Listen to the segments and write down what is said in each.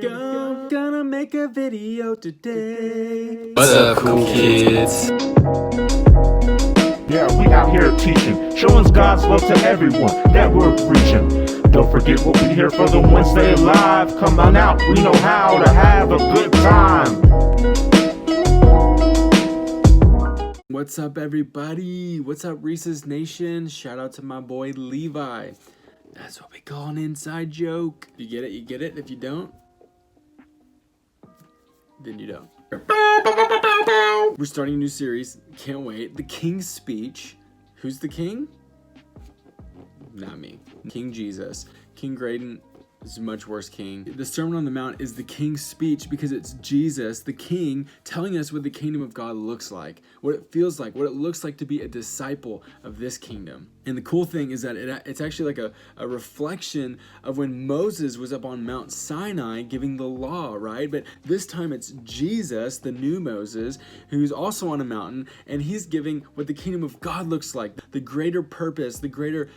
go. Gonna make a video today. What's up, cool kids? Yeah, we out here teaching, showing God's love to everyone that we're reaching. Don't forget we'll be here for the Wednesday Live. Come on out, we know how to have a good time. What's up, everybody? What's up, Reese's Nation? Shout out to my boy Levi. That's what we call an inside joke. You get it? You get it? If you don't, then you don't. We're starting a new series. Can't wait. The King's Speech. Who's the king? Not me. King Jesus. King Graydon is a much worse king. The Sermon on the Mount is the King's Speech because it's Jesus, the King, telling us what the kingdom of God looks like, what it feels like, what it looks like to be a disciple of this kingdom. And the cool thing is that it's actually like a reflection of when Moses was up on Mount Sinai giving the law, right? But this time it's Jesus, the new Moses, who's also on a mountain, and he's giving what the kingdom of God looks like, the greater purpose, the greater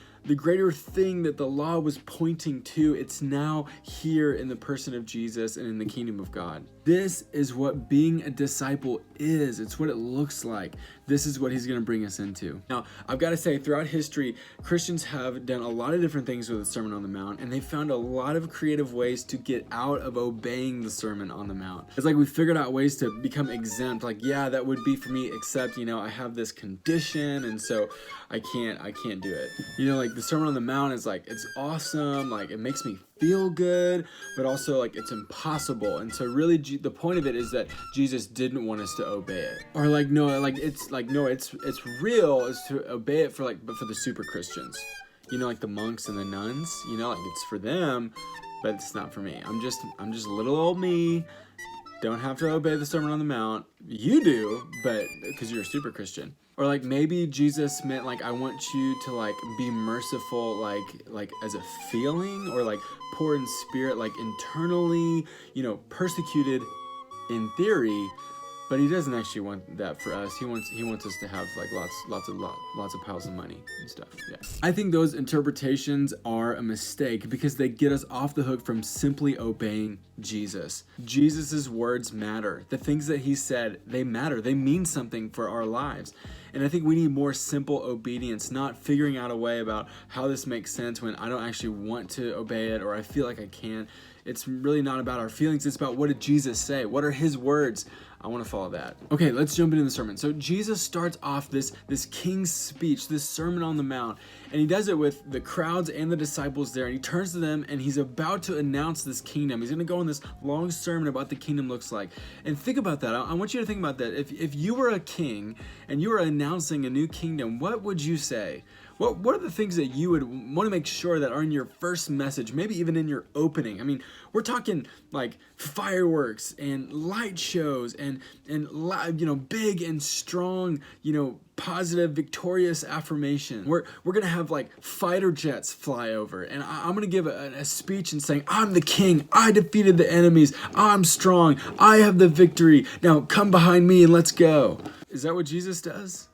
thing that the law was pointing to. It's now here in the person of Jesus and in the kingdom of God. This is what being a disciple is. It's what it looks like. This is what he's going to bring us into. Now, I've got to say, throughout history, Christians have done a lot of different things with the Sermon on the Mount, and they found a lot of creative ways to get out of obeying the Sermon on the Mount. It's like we figured out ways to become exempt. Like, yeah, that would be for me, except, I have this condition, and so I can't do it. Like the Sermon on the Mount is like, it's awesome, like it makes me feel good, but also like it's impossible. And so really the point of it is that Jesus didn't want us to obey it. Or it's real is to obey it but for the super Christians. Like the monks and the nuns, like it's for them, but it's not for me. I'm just little old me. Don't have to obey the Sermon on the Mount. You do, but because you're a super Christian. Or like maybe Jesus meant like I want you to like be merciful like as a feeling, or like poor in spirit, like internally, persecuted in theory, but he doesn't actually want that for us. He wants us to have like lots of piles of money and stuff. Yeah. I think those interpretations are a mistake because they get us off the hook from simply obeying Jesus. Jesus's words matter. The things that he said, they matter. They mean something for our lives. And I think we need more simple obedience, not figuring out a way about how this makes sense when I don't actually want to obey it or I feel like I can't. It's really not about our feelings. It's about what did Jesus say? What are his words? I want to follow that. Okay, let's jump into the sermon. So Jesus starts off this King's Speech, this Sermon on the Mount, and he does it with the crowds and the disciples there, and he turns to them and he's about to announce this kingdom. He's going to go on this long sermon about what the kingdom looks like. And think about that. I want you to think about that. If you were a king and you were announcing a new kingdom, what would you say? What are the things that you would want to make sure that are in your first message, maybe even in your opening? I mean, we're talking like fireworks and light shows and big and strong, positive, victorious affirmation. We're gonna have like fighter jets fly over, and I'm gonna give a speech and saying, I'm the king, I defeated the enemies, I'm strong, I have the victory, now come behind me and let's go. Is that what Jesus does?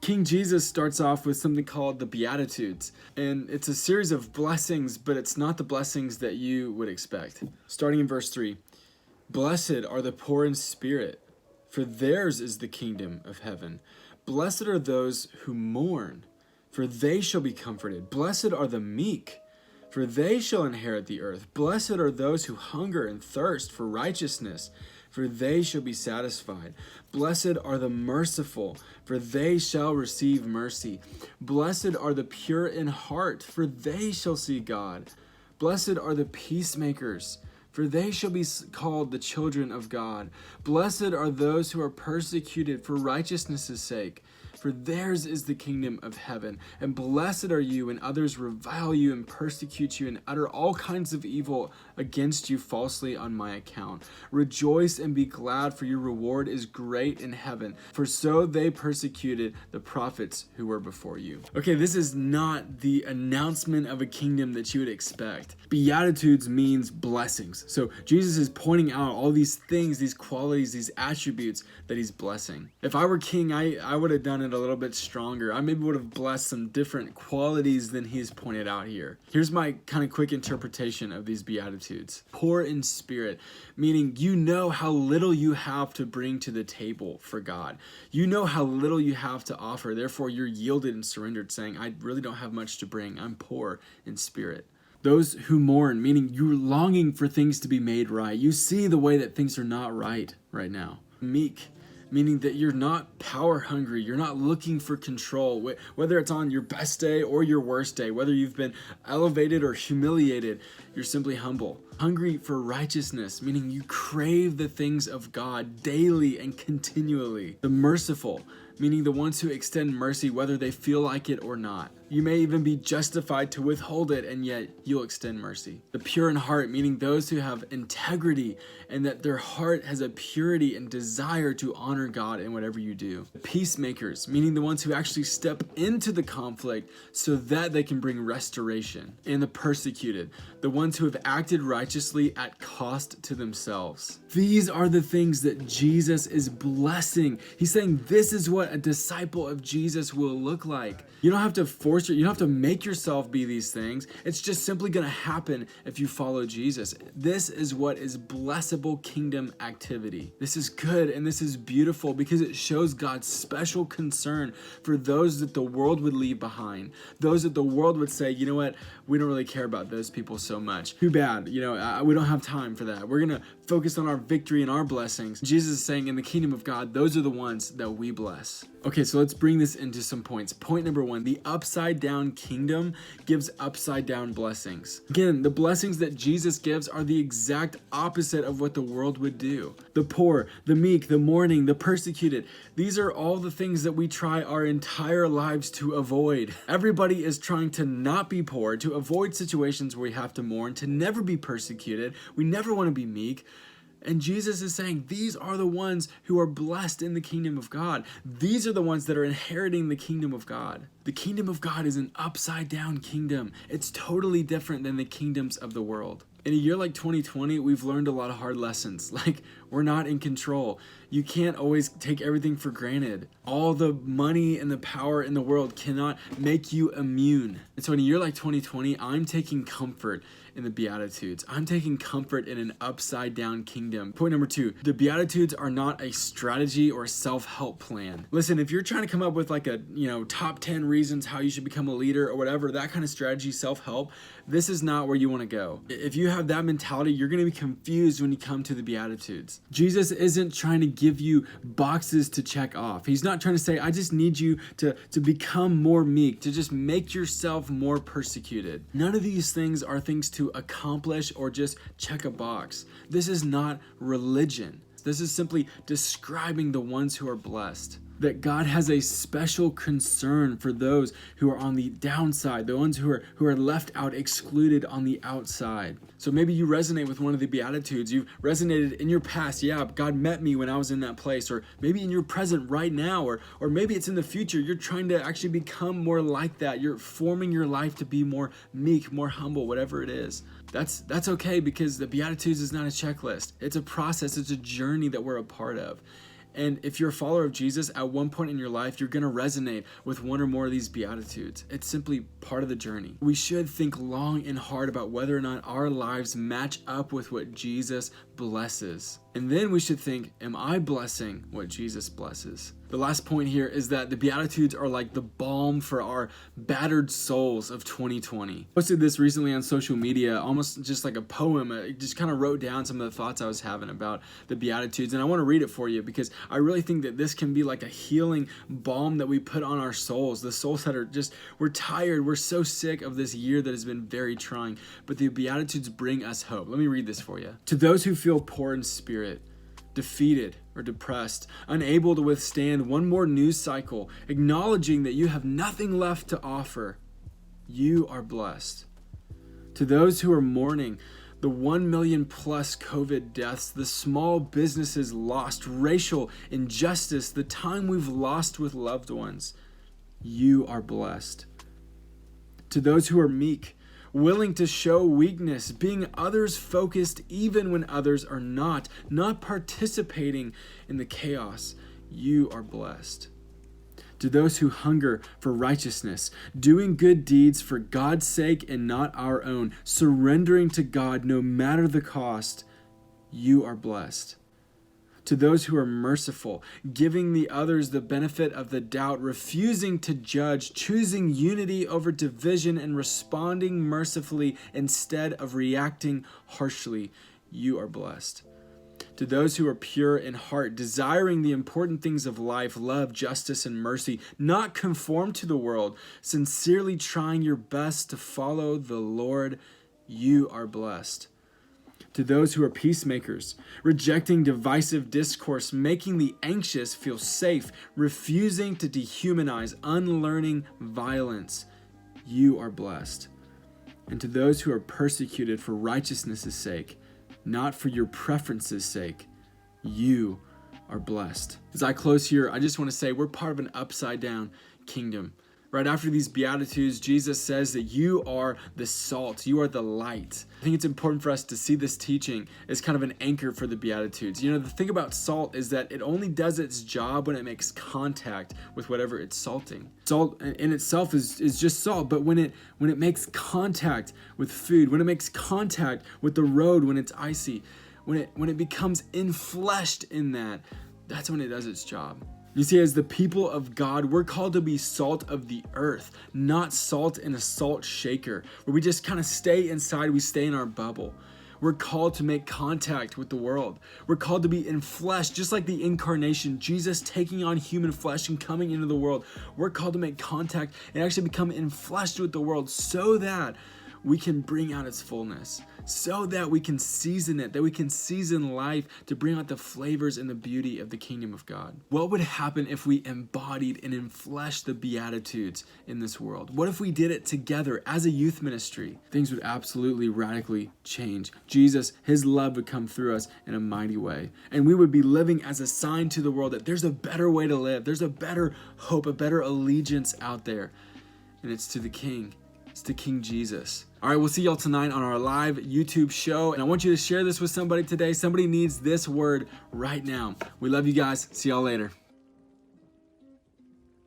King Jesus starts off with something called the BEATITUDES, and it's a series of blessings, but it's not the blessings that you would expect. Starting in verse 3, Blessed are the poor in spirit, for theirs is the kingdom of heaven. Blessed are those who mourn, for they shall be comforted. Blessed are the meek, for they shall inherit the earth. Blessed are those who hunger and thirst for righteousness, for they shall be satisfied. Blessed are the merciful, for they shall receive mercy. Blessed are the pure in heart, for they shall see God. Blessed are the peacemakers, for they shall be called the children of God. Blessed are those who are persecuted for righteousness' sake, for theirs is the kingdom of heaven. And blessed are you when others revile you and persecute you and utter all kinds of evil against you falsely on my account. Rejoice and be glad, for your reward is great in heaven, for so they persecuted the prophets who were before you. Okay, this is not the announcement of a kingdom that you would expect. Beatitudes means blessings. So Jesus is pointing out all these things, these qualities, these attributes that he's blessing. If I were king, I would have done it a little bit stronger. I maybe would have blessed some different qualities than he's pointed out here. Here's my kind of quick interpretation of these Beatitudes. Poor in spirit, meaning you know how little you have to bring to the table for God. You know how little you have to offer. Therefore, you're yielded and surrendered, saying, I really don't have much to bring. I'm poor in spirit. Those who mourn, meaning you're longing for things to be made right. You see the way that things are not right now. Meek, meaning that you're not power hungry. You're not looking for control, whether it's on your best day or your worst day, whether you've been elevated or humiliated, you're simply humble. Hungry for righteousness, meaning you crave the things of God daily and continually. The merciful, meaning the ones who extend mercy whether they feel like it or not. You may even be justified to withhold it, and yet you'll extend mercy. The pure in heart, meaning those who have integrity and that their heart has a purity and desire to honor God in whatever you do. The peacemakers, meaning the ones who actually step into the conflict so that they can bring restoration. And the persecuted, the ones who have acted righteously at cost to themselves. These are the things that Jesus is blessing. He's saying this is what a disciple of Jesus will look like. You don't have to you don't have to make yourself be these things. It's just simply going to happen if you follow Jesus. This is what is blessable kingdom activity. This is good and this is beautiful because it shows God's special concern for those that the world would leave behind. Those that the world would say, you know what, we don't really care about those people so much. Too bad, we don't have time for that. We're going to focus on our victory and our blessings. Jesus is saying in the kingdom of God, those are the ones that we bless. Okay, so let's bring this into some points. Point number 1, the upside down kingdom gives upside down blessings. Again, the blessings that Jesus gives are the exact opposite of what the world would do. The poor, the meek, the mourning, the persecuted, these are all the things that we try our entire lives to avoid. Everybody is trying to not be poor, to avoid situations where we have to mourn, to never be persecuted. We never want to be meek. And Jesus is saying these are the ones who are blessed in the kingdom of God. These are the ones that are inheriting the kingdom of God. The kingdom of God is an upside down kingdom. It's totally different than the kingdoms of the world. In a year like 2020, we've learned a lot of hard lessons. Like, we're not in control. You can't always take everything for granted. All the money and the power in the world cannot make you immune. And so in a year like 2020, I'm taking comfort in the Beatitudes. I'm taking comfort in an upside down kingdom. Point number 2, the Beatitudes are not a strategy or a self-help plan. Listen, if you're trying to come up with like a, top 10 reasons how you should become a leader or whatever, that kind of strategy, self-help, this is not where you want to go. If you have that mentality, you're going to be confused when you come to the Beatitudes. Jesus isn't trying to give you boxes to check off. He's not trying to say, I just need you to become more meek, to just make yourself more persecuted. None of these things are things to accomplish or just check a box. This is not religion. This is simply describing the ones who are blessed. That God has a special concern for those who are on the downside, the ones who are left out, excluded on the outside. So maybe you resonate with one of the Beatitudes. You've resonated in your past. Yeah, God met me when I was in that place. Or maybe in your present right now. Or maybe it's in the future. You're trying to actually become more like that. You're forming your life to be more meek, more humble, whatever it is. That's okay, because the Beatitudes is not a checklist. It's a process. It's a journey that we're a part of. And if you're a follower of Jesus, at one point in your life, you're going to resonate with one or more of these Beatitudes. It's simply part of the journey. We should think long and hard about whether or not our lives match up with what Jesus blesses. And then we should think, am I blessing what Jesus blesses? The last point here is that the Beatitudes are like the balm for our battered souls of 2020. I posted this recently on social media, almost just like a poem. I just kind of wrote down some of the thoughts I was having about the Beatitudes, and I want to read it for you because I really think that this can be like a healing balm that we put on our souls, the souls that are just, we're tired, we're so sick of this year that has been very trying, but the Beatitudes bring us hope. Let me read this for you. To those who feel poor in spirit, defeated or depressed, unable to withstand one more news cycle, acknowledging that you have nothing left to offer, you are blessed. To those who are mourning the 1 million plus COVID deaths, the small businesses lost, racial injustice, the time we've lost with loved ones, you are blessed. To those who are meek, willing to show weakness, being others focused even when others are not participating in the chaos, you are blessed. To those who hunger for righteousness, doing good deeds for God's sake and not our own, surrendering to God no matter the cost, you are blessed. To those who are merciful, giving the others the benefit of the doubt, refusing to judge, choosing unity over division, and responding mercifully instead of reacting harshly, you are blessed. To those who are pure in heart, desiring the important things of life, love, justice, and mercy, not conform to the world, sincerely trying your best to follow the Lord, you are blessed. To those who are peacemakers, rejecting divisive discourse, making the anxious feel safe, refusing to dehumanize, unlearning violence, you are blessed. And to those who are persecuted for righteousness' sake, not for your preferences' sake, you are blessed. As I close here, I just want to say we're part of an upside down kingdom. Right after these Beatitudes, Jesus says that you are the salt, you are the light. I think it's important for us to see this teaching as kind of an anchor for the Beatitudes. You know, the thing about salt is that it only does its job when it makes contact with whatever it's salting. Salt in itself is just salt, but when it makes contact with food, when it makes contact with the road, when it's icy, when it becomes infleshed in that, that's when it does its job. You see, as the people of God, we're called to be salt of the earth, not salt in a salt shaker, where we just kind of stay inside, we stay in our bubble. We're called to make contact with the world. We're called to be infleshed, just like the incarnation, Jesus taking on human flesh and coming into the world. We're called to make contact and actually become infleshed with the world so that we can bring out its fullness, so that we can season it, that we can season life to bring out the flavors and the beauty of the kingdom of God. What would happen if we embodied and infleshed the Beatitudes in this world? What if we did it together as a youth ministry? Things would absolutely radically change. Jesus, his love would come through us in a mighty way. And we would be living as a sign to the world that there's a better way to live. There's a better hope, a better allegiance out there. And it's to the King. It's to King Jesus. All right, we'll see y'all tonight on our live YouTube show. And I want you to share this with somebody today. Somebody needs this word right now. We love you guys. See y'all later.